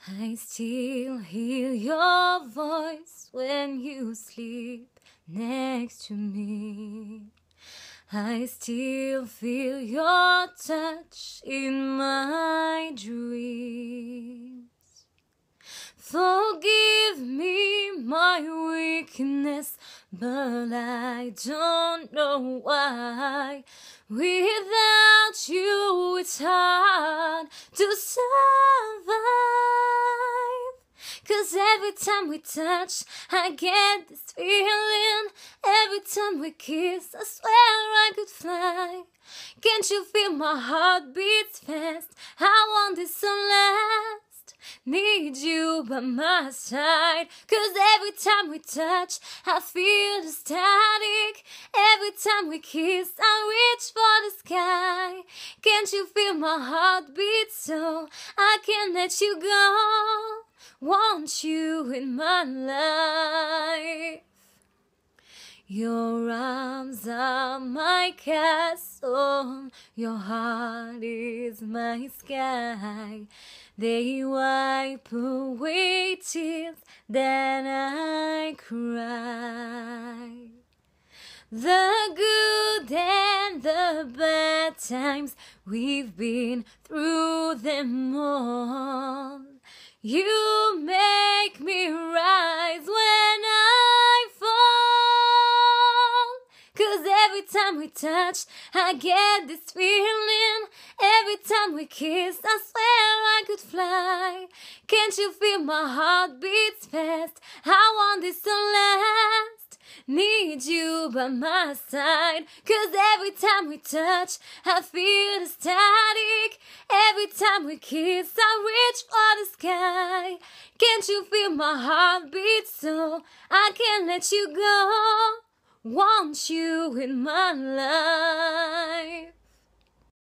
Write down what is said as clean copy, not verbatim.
I still hear your voice when you sleep next to me. I still feel your touch in my dreams. Forgive me my weakness, but I don't know why. Without you it's hard to survive. 'Cause every time we touch, I get this feeling. Every time we kiss, I swear I could fly. Can't you feel my heart beats fast? I want this to last. Need you by my side. 'Cause every time we touch, I feel the static. Every time we kiss, I reach for the sky. Can't you feel my heart beat so I can't let you go? Want you in my life. Your arms are my castle, your heart is my sky. They wipe away tears that I cry. The good and the bad times, we've been through them all. You make me rise when I fall. 'Cause every time we touch, I get this feeling. Every time we kiss, I swear I could fly. Can't you feel my heart beats fast? I want this to last. Need you by my side. 'Cause every time we touch, I feel the static. Every time we kiss, I reach for the sky. Can't you feel my heart beat so I can't let you go? Want you in my life.